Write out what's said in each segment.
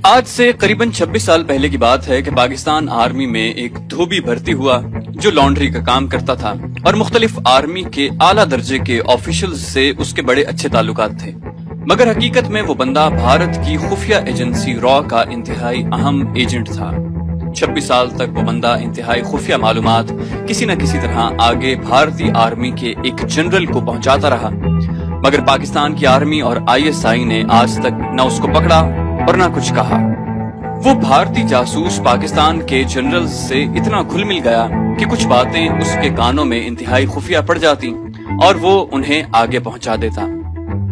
آج سے قریباً 26 سال پہلے کی بات ہے کہ پاکستان آرمی میں ایک دھوبی بھرتی ہوا جو لانڈری کا کام کرتا تھا اور مختلف آرمی کے اعلیٰ درجے کے آفیشل سے اس کے بڑے اچھے تعلقات تھے، مگر حقیقت میں وہ بندہ بھارت کی خفیہ ایجنسی را کا انتہائی اہم ایجنٹ تھا۔ 26 سال تک وہ بندہ انتہائی خفیہ معلومات کسی نہ کسی طرح آگے بھارتی آرمی کے ایک جنرل کو پہنچاتا رہا، مگر پاکستان کی آرمی اور ISI نے آج تک نہ اس کو پکڑا اور نہ کچھ کہا۔ وہ بھارتی جاسوس پاکستان کے جنرل سے اتنا گھل مل گیا کہ کچھ باتیں اس کے کانوں میں انتہائی خفیہ پڑ جاتی اور وہ انہیں آگے پہنچا دیتا۔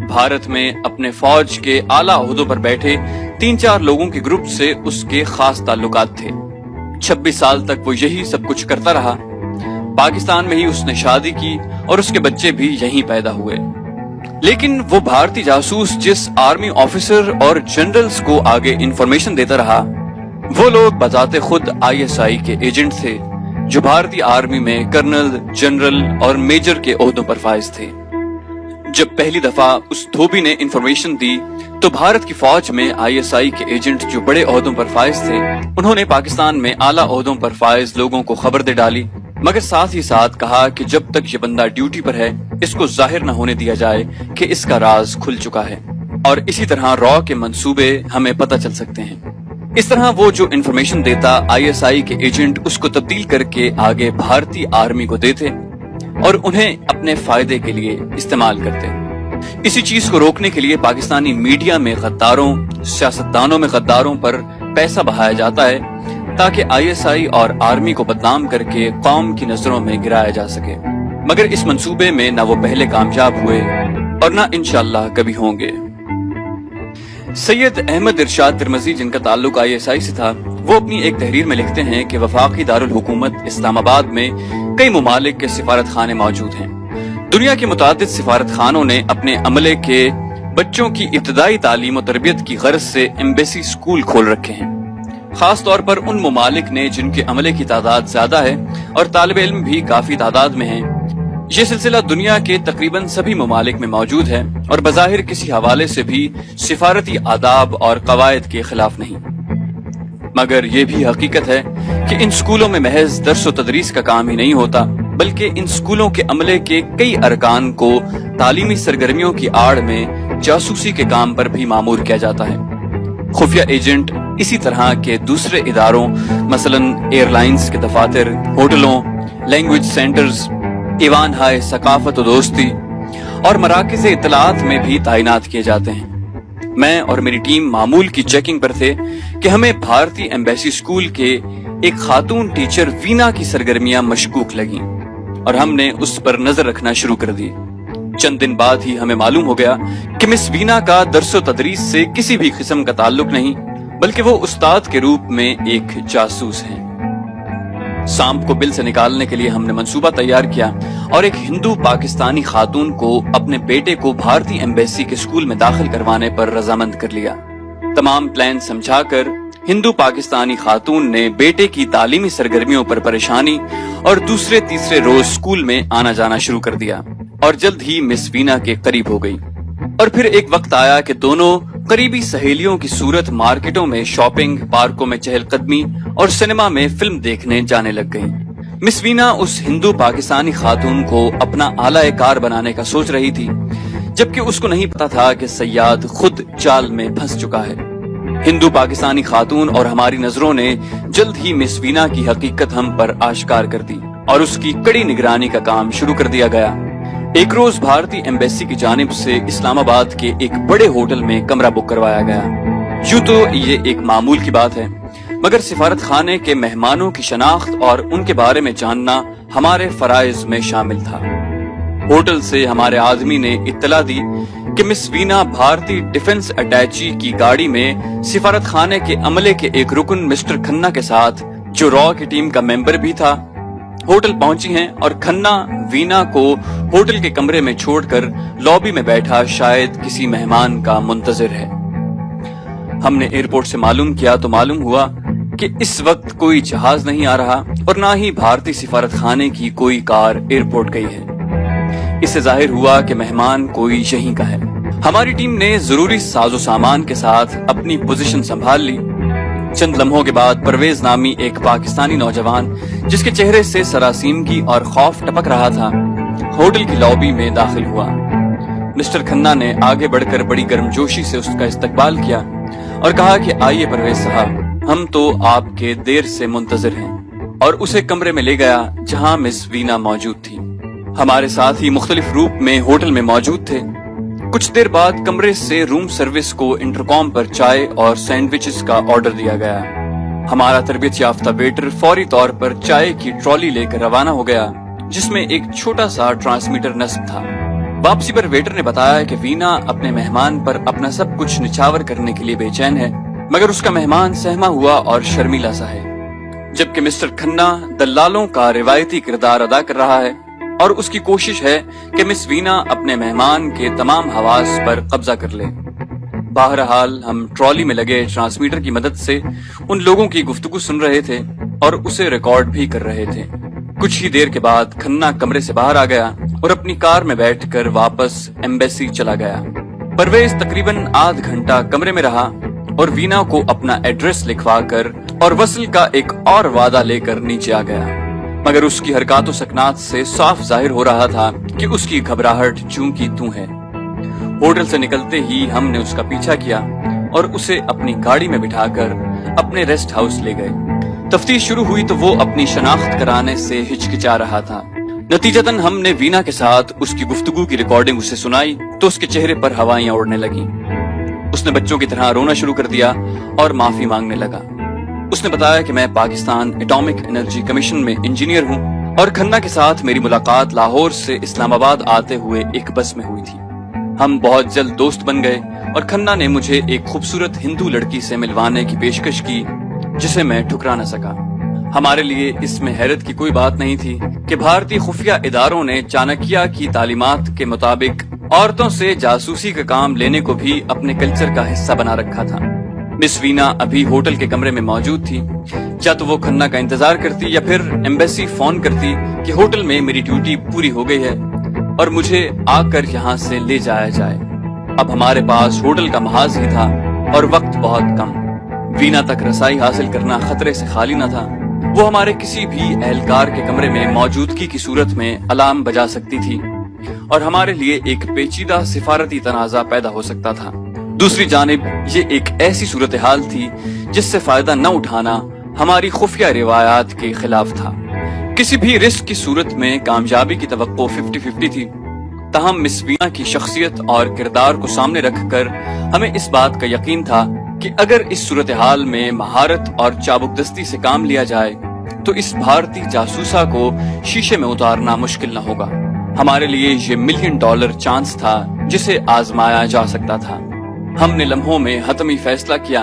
بھارت میں اپنے فوج کے اعلیٰ عہدوں پر بیٹھے 3-4 لوگوں کے گروپ سے اس کے خاص تعلقات تھے۔ 26 سال تک وہ یہی سب کچھ کرتا رہا۔ پاکستان میں ہی اس نے شادی کی اور اس کے بچے بھی یہیں پیدا ہوئے، لیکن وہ بھارتی جاسوس جس آرمی آفیسر اور جنرلز کو آگے انفارمیشن دیتا رہا، وہ لوگ بذات خود ISI کے ایجنٹ تھے جو بھارتی آرمی میں کرنل، جنرل اور میجر کے عہدوں پر فائز تھے۔ جب پہلی دفعہ اس دھوبی نے انفارمیشن دی تو بھارت کی فوج میں ISI کے ایجنٹ جو بڑے عہدوں پر فائز تھے، انہوں نے پاکستان میں اعلیٰ عہدوں پر فائز لوگوں کو خبر دے ڈالی، مگر ساتھ ہی ساتھ کہا کہ جب تک یہ بندہ ڈیوٹی پر ہے اس کو ظاہر نہ ہونے دیا جائے کہ اس کا راز کھل چکا ہے، اور اسی طرح را کے منصوبے ہمیں پتہ چل سکتے ہیں۔ اس طرح وہ جو انفارمیشن دیتا ISI کے ایجنٹ اس کو تبدیل کر کے آگے بھارتی آرمی کو دیتے اور انہیں اپنے فائدے کے لیے استعمال کرتے۔ اسی چیز کو روکنے کے لیے پاکستانی میڈیا میں غداروں، سیاستدانوں میں غداروں پر پیسہ بہایا جاتا ہے تاکہ ISI اور آرمی کو بدنام کر کے قوم کی نظروں میں گرایا جا سکے، مگر اس منصوبے میں نہ وہ پہلے کامیاب ہوئے اور نہ انشاءاللہ کبھی ہوں گے۔ سید احمد ارشاد ترمذی، جن کا تعلق ISI سے تھا، وہ اپنی ایک تحریر میں لکھتے ہیں کہ وفاقی دارالحکومت اسلام آباد میں کئی ممالک کے سفارت خانے موجود ہیں۔ دنیا کے متعدد سفارت خانوں نے اپنے عملے کے بچوں کی ابتدائی تعلیم و تربیت کی غرض سے ایمبیسی اسکول کھول رکھے ہیں، خاص طور پر ان ممالک نے جن کے عملے کی تعداد زیادہ ہے اور طالب علم بھی کافی تعداد میں ہیں۔ یہ سلسلہ دنیا کے تقریباً سبھی ممالک میں موجود ہے اور بظاہر کسی حوالے سے بھی سفارتی آداب اور قواعد کے خلاف نہیں، مگر یہ بھی حقیقت ہے کہ ان اسکولوں میں محض درس و تدریس کا کام ہی نہیں ہوتا، بلکہ ان اسکولوں کے عملے کے کئی ارکان کو تعلیمی سرگرمیوں کی آڑ میں جاسوسی کے کام پر بھی مامور کیا جاتا ہے۔ خفیہ ایجنٹ اسی طرح کے دوسرے اداروں، مثلاً ایئر لائنز کے دفاتر، ہوٹلوں، لینگویج سینٹرز، ایوان ہائے ثقافت و دوستی اور مراکز اطلاعات میں بھی تعینات کیے جاتے ہیں۔ میں اور میری ٹیم معمول کی چیکنگ پر تھے کہ ہمیں بھارتی ایمبیسی اسکول کے ایک خاتون ٹیچر وینا کی سرگرمیاں مشکوک لگیں اور ہم نے اس پر نظر رکھنا شروع کر دی۔ چند دن بعد ہی ہمیں معلوم ہو گیا کہ مس وینا کا درس و تدریس سے کسی بھی قسم کا تعلق نہیں، بلکہ وہ استاد کے روپ میں ایک جاسوس ہیں۔ سانپ کو بل سے نکالنے کے لیے ہم نے منصوبہ تیار کیا اور ایک ہندو پاکستانی خاتون کو اپنے بیٹے کو بھارتی ایمبیسی کے اسکول میں داخل کروانے پر رضامند کر لیا۔ تمام پلان سمجھا کر ہندو پاکستانی خاتون نے بیٹے کی تعلیمی سرگرمیوں پر پریشانی اور دوسرے تیسرے روز اسکول میں آنا جانا شروع کر دیا اور جلد ہی مس وینا کے قریب ہو گئی۔ اور پھر ایک وقت آیا کہ دونوں قریبی سہیلیوں کی صورت مارکیٹوں میں شاپنگ، پارکوں میں چہل قدمی اور سنیما میں فلم دیکھنے جانے لگ گئیں۔ مس وینا اس ہندو پاکستانی خاتون کو اپنا اعلیٰ کار بنانے کا سوچ رہی تھی، جبکہ اس کو نہیں پتا تھا کہ سیاد خود جال میں پھنس چکا ہے۔ ہندو پاکستانی خاتون اور ہماری نظروں نے جلد ہی مس وینا کی حقیقت ہم پر آشکار کر دی اور اس کی کڑی نگرانی کا کام شروع کر دیا گیا۔ ایک روز بھارتی ایمبیسی کی جانب سے اسلام آباد کے ایک بڑے ہوٹل میں کمرہ بک کروایا گیا۔ یوں تو یہ ایک معمول کی بات ہے، مگر سفارت خانے کے مہمانوں کی شناخت اور ان کے بارے میں جاننا ہمارے فرائض میں شامل تھا۔ ہوٹل سے ہمارے آدمی نے اطلاع دی کہ مس وینا بھارتی ڈیفنس اٹیچی کی گاڑی میں سفارت خانے کے عملے کے ایک رکن مسٹر کھنہ کے ساتھ، جو را کی ٹیم کا ممبر بھی تھا، ہوٹل پہنچی ہیں اور کھنہ وینا کو ہوٹل کے کمرے میں چھوڑ کر لابی میں بیٹھا شاید کسی مہمان کا منتظر ہے۔ ہم نے ایئرپورٹ سے معلوم کیا تو معلوم ہوا کہ اس وقت کوئی جہاز نہیں آ رہا اور نہ ہی بھارتی سفارت خانے کی کوئی کار ایئرپورٹ گئی ہے۔ اس سے ظاہر ہوا کہ مہمان کوئی یہیں کا ہے۔ ہماری ٹیم نے ضروری ساز و سامان کے ساتھ اپنی پوزیشن سنبھال لی۔ چند لمحوں کے بعد پرویز نامی ایک پاکستانی نوجوان جس کے چہرے سے سراسیمگی اور خوف ٹپک رہا تھا، ہوٹل کی لابی میں داخل ہوا۔ مسٹر کھنہ نے آگے بڑھ کر بڑی گرمجوشی سے اس کا استقبال کیا اور کہا کہ آئیے پرویز صاحب، ہم تو آپ کے دیر سے منتظر ہیں، اور اسے کمرے میں لے گیا جہاں مس وینا موجود تھی۔ ہمارے ساتھ ہی مختلف روپ میں ہوٹل میں موجود تھے۔ کچھ دیر بعد کمرے سے روم سروس کو انٹرکام پر چائے اور سینڈوچز کا آرڈر دیا گیا۔ ہمارا تربیت یافتہ ویٹر فوری طور پر چائے کی ٹرالی لے کر روانہ ہو گیا جس میں ایک چھوٹا سا ٹرانسمیٹر نصب تھا۔ واپسی پر ویٹر نے بتایا کہ وینا اپنے مہمان پر اپنا سب کچھ نچھاور کرنے کے لیے بے چین ہے، مگر اس کا مہمان سہما ہوا اور شرمیلا سا ہے، جبکہ مسٹر کھنہ دلالوں کا روایتی کردار ادا کر رہا ہے اور اس کی کوشش ہے کہ مس وینا اپنے مہمان کے تمام حواس پر قبضہ کر لے۔ بہرحال ہم ٹرالی میں لگے ٹرانسمیٹر کی مدد سے ان لوگوں کی گفتگو سن رہے تھے اور اسے ریکارڈ بھی کر رہے تھے۔ کچھ ہی دیر کے بعد کھنہ کمرے سے باہر آ گیا اور اپنی کار میں بیٹھ کر واپس ایمبیسی چلا گیا۔ پرویز تقریباً آدھ گھنٹہ کمرے میں رہا اور وینا کو اپنا ایڈریس لکھوا کر اور وصل کا ایک اور وعدہ لے کر نیچے آ گیا، مگر اس کی حرکات و سکنات سے صاف ظاہر ہو رہا تھا کہ اس کی گھبراہٹ چوں کی توں ہے۔ ہوٹل سے نکلتے ہی ہم نے اس کا پیچھا کیا اور اسے اپنی گاڑی میں بٹھا کر اپنے ریسٹ ہاؤس لے گئے۔ تفتیش شروع ہوئی تو وہ اپنی شناخت کرانے سے ہچکچا رہا تھا۔ نتیجتاً ہم نے وینا کے ساتھ اس کی گفتگو کی ریکارڈنگ اسے سنائی تو اس کے چہرے پر ہوائیاں اڑنے لگیں۔ اس نے بچوں کی طرح رونا شروع کر دیا اور معافی مانگنے لگا۔ اس نے بتایا کہ میں پاکستان ایٹامک انرجی کمیشن میں انجینئر ہوں اور کھنہ کے ساتھ میری ملاقات لاہور سے اسلام آباد آتے ہوئے ایک بس میں ہوئی تھی۔ ہم بہت جلد دوست بن گئے اور کھنہ نے مجھے ایک خوبصورت ہندو لڑکی سے ملوانے کی پیشکش کی جسے میں ٹھکرا نہ سکا۔ ہمارے لیے اس میں حیرت کی کوئی بات نہیں تھی کہ بھارتی خفیہ اداروں نے چانکیہ کی تعلیمات کے مطابق عورتوں سے جاسوسی کا کام لینے کو بھی اپنے کلچر کا حصہ بنا رکھا تھا۔ مس وینا ابھی ہوٹل کے کمرے میں موجود تھی، یا تو وہ کھنہ کا انتظار کرتی یا پھر ایمبیسی فون کرتی کہ ہوٹل میں میری ڈیوٹی پوری ہو گئی ہے اور مجھے آ کر یہاں سے لے جایا جائے۔ اب ہمارے پاس ہوٹل کا محاذ ہی تھا اور وقت بہت کم۔ وینا تک رسائی حاصل کرنا خطرے سے خالی نہ تھا۔ وہ ہمارے کسی بھی اہلکار کے کمرے میں موجودگی کی صورت میں الارم بجا سکتی تھی اور ہمارے لیے ایک پیچیدہ سفارتی تنازع پیدا ہو سکتا تھا۔ دوسری جانب یہ ایک ایسی صورتحال تھی جس سے فائدہ نہ اٹھانا ہماری خفیہ روایات کے خلاف تھا۔ کسی بھی رسک کی صورت میں کامیابی کی توقع 50-50 تھی، تاہم مس وینا کی شخصیت اور کردار کو سامنے رکھ کر ہمیں اس بات کا یقین تھا کہ اگر اس صورتحال میں مہارت اور چابک دستی سے کام لیا جائے تو اس بھارتی جاسوسا کو شیشے میں اتارنا مشکل نہ ہوگا۔ ہمارے لیے یہ $1 ملین چانس تھا جسے آزمایا جا سکتا تھا۔ ہم نے لمحوں میں حتمی فیصلہ کیا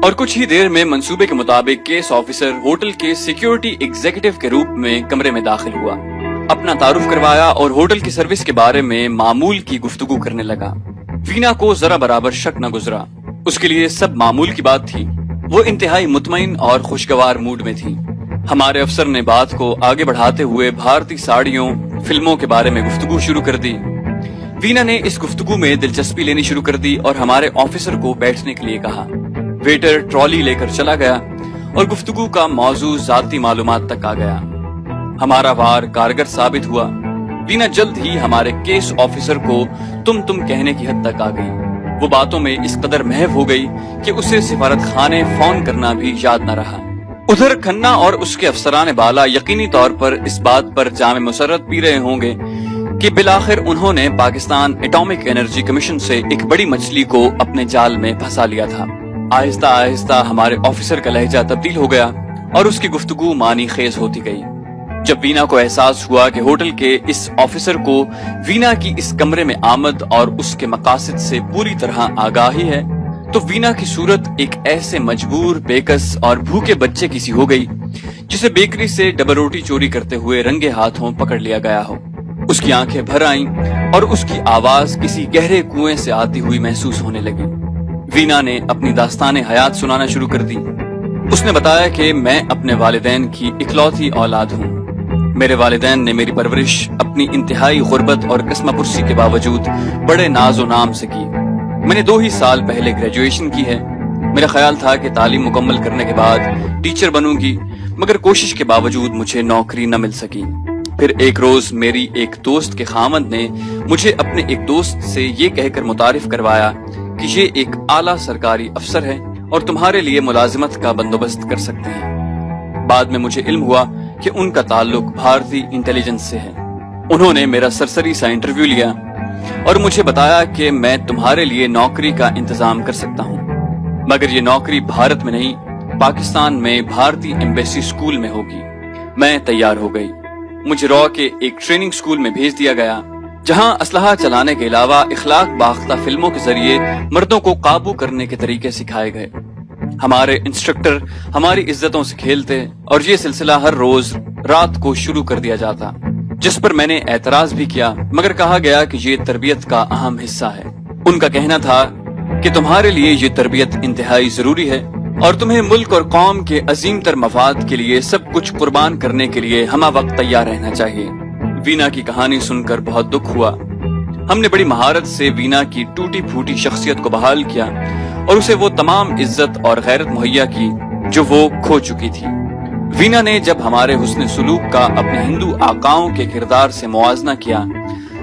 اور کچھ ہی دیر میں منصوبے کے مطابق کیس آفیسر ہوٹل کے سیکیورٹی ایگزیکٹو کے روپ میں کمرے میں داخل ہوا، اپنا تعارف کروایا اور ہوٹل کی سروس کے بارے میں معمول کی گفتگو کرنے لگا۔ وینا کو ذرا برابر شک نہ گزرا، اس کے لیے سب معمول کی بات تھی۔ وہ انتہائی مطمئن اور خوشگوار موڈ میں تھی۔ ہمارے افسر نے بات کو آگے بڑھاتے ہوئے بھارتی ساڑیوں، فلموں کے بارے میں گفتگو شروع کر دی۔ وینا نے اس گفتگو میں دلچسپی لینی شروع کر دی اور ہمارے آفیسر کو بیٹھنے کے لیے کہا۔ ویٹر ٹرالی لے کر چلا گیا اور گفتگو کا موضوع ذاتی معلومات تک آ گیا۔ ہمارا وار کارگر ثابت ہوا۔ وینا جلد ہی ہمارے کیس آفیسر کو تم کہنے کی حد تک آ گئی۔ وہ باتوں میں اس قدر محو ہو گئی کہ اسے سفارت خانے فون کرنا بھی یاد نہ رہا۔ ادھر کھنہ اور اس کے افسران بالا یقینی طور پر اس بات پر جام مسرت پی رہے ہوں گے کہ بالآخر انہوں نے پاکستان ایٹامک انرجی کمیشن سے ایک بڑی مچھلی کو اپنے جال میں پھنسا لیا تھا۔ آہستہ آہستہ ہمارے آفیسر کا لہجہ تبدیل ہو گیا اور اس کی گفتگو معنی خیز ہوتی گئی۔ جب وینا کو احساس ہوا کہ ہوٹل کے اس آفیسر کو وینا کی اس کمرے میں آمد اور اس کے مقاصد سے پوری طرح آگاہی ہے تو وینا کی صورت ایک ایسے مجبور، بےکس اور بھوکے بچے کی سی ہو گئی جسے بیکری سے ڈبل روٹی چوری کرتے ہوئے رنگے ہاتھوں پکڑ لیا گیا ہو۔ اس کی آنکھیں بھر آئیں اور اس کی آواز کسی گہرے کنویں سے آتی ہوئی محسوس ہونے لگی۔ وینا نے اپنی داستان حیات سنانا شروع کر دی۔ اس نے بتایا کہ میں اپنے والدین کی اکلوتی اولاد ہوں۔ میرے والدین نے میری پرورش اپنی انتہائی غربت اور قسمہ پرسی کے باوجود بڑے ناز و نام سے کی۔ میں نے 2 ہی سال پہلے گریجویشن کی ہے۔ میرا خیال تھا کہ تعلیم مکمل کرنے کے بعد ٹیچر بنوں گی، مگر کوشش کے باوجود مجھے نوکری نہ مل سکی۔ پھر ایک روز میری ایک دوست کے خاوند نے مجھے اپنے ایک دوست سے یہ کہہ کر متعارف کروایا کہ یہ ایک اعلیٰ سرکاری افسر ہے اور تمہارے لیے ملازمت کا بندوبست کر سکتے ہیں۔ بعد میں مجھے علم ہوا کہ ان کا تعلق بھارتی انٹیلیجنس سے ہے۔ انہوں نے میرا سرسری سا انٹرویو لیا اور مجھے بتایا کہ میں تمہارے لیے نوکری کا انتظام کر سکتا ہوں، مگر یہ نوکری بھارت میں نہیں، پاکستان میں بھارتی ایمبیسی اسکول میں ہوگی۔ میں تیار ہو گئی۔ مجھے رو کے ایک ٹریننگ اسکول میں بھیج دیا گیا، جہاں اسلحہ چلانے کے علاوہ اخلاق باختہ فلموں کے ذریعے مردوں کو قابو کرنے کے طریقے سکھائے گئے۔ ہمارے انسٹرکٹر ہماری عزتوں سے کھیلتے اور یہ سلسلہ ہر روز رات کو شروع کر دیا جاتا، جس پر میں نے اعتراض بھی کیا، مگر کہا گیا کہ یہ تربیت کا اہم حصہ ہے۔ ان کا کہنا تھا کہ تمہارے لیے یہ تربیت انتہائی ضروری ہے اور تمہیں ملک اور قوم کے عظیم تر مفاد کے لیے سب کچھ قربان کرنے کے لیے ہمہ وقت تیار رہنا چاہیے۔ وینا کی کہانی سن کر بہت دکھ ہوا۔ ہم نے بڑی مہارت سے وینا کی ٹوٹی پھوٹی شخصیت کو بحال کیا اور اسے وہ تمام عزت اور غیرت مہیا کی جو وہ کھو چکی تھی۔ وینا نے جب ہمارے حسن سلوک کا اپنے ہندو آقاؤں کے کردار سے موازنہ کیا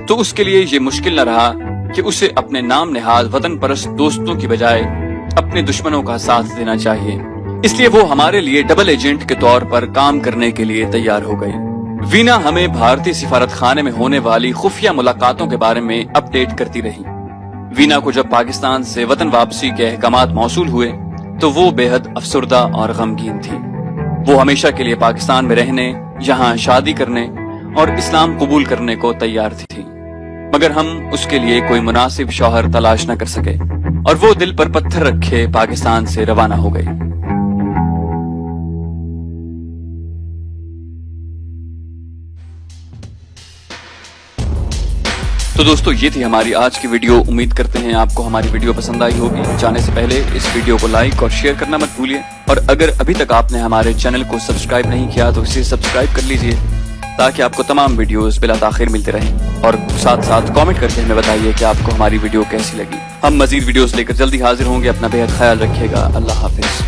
تو اس کے لیے یہ مشکل نہ رہا کہ اسے اپنے نام نہاد وطن پرست دوستوں کی بجائے اپنے دشمنوں کا ساتھ دینا چاہیے۔ اس لیے وہ ہمارے لیے ڈبل ایجنٹ کے طور پر کام کرنے کے لیے تیار ہو گئی۔ وینا ہمیں بھارتی سفارت خانے میں ہونے والی خفیہ ملاقاتوں کے بارے میں اپ ڈیٹ کرتی رہی۔ وینا کو جب پاکستان سے وطن واپسی کے احکامات موصول ہوئے تو وہ بے حد افسردہ اور غمگین تھی۔ وہ ہمیشہ کے لیے پاکستان میں رہنے، یہاں شادی کرنے اور اسلام قبول کرنے کو تیار تھی، مگر ہم اس کے لیے کوئی مناسب شوہر تلاش نہ کر سکے اور وہ دل پر پتھر رکھے پاکستان سے روانہ ہو گئی۔ تو دوستو، یہ تھی ہماری آج کی ویڈیو۔ امید کرتے ہیں آپ کو ہماری ویڈیو پسند آئی ہوگی۔ جانے سے پہلے اس ویڈیو کو لائک اور شیئر کرنا مت بھولیے، اور اگر ابھی تک آپ نے ہمارے چینل کو سبسکرائب نہیں کیا تو اسے سبسکرائب کر لیجئے تاکہ آپ کو تمام ویڈیوز بلا تاخیر ملتے رہیں، اور ساتھ ساتھ کامنٹ کر کے ہمیں بتائیے کہ آپ کو ہماری ویڈیو کیسی لگی۔ ہم مزید ویڈیوز لے کر جلدی حاضر ہوں گے۔ اپنا بے حد خیال رکھیے گا۔ اللہ حافظ۔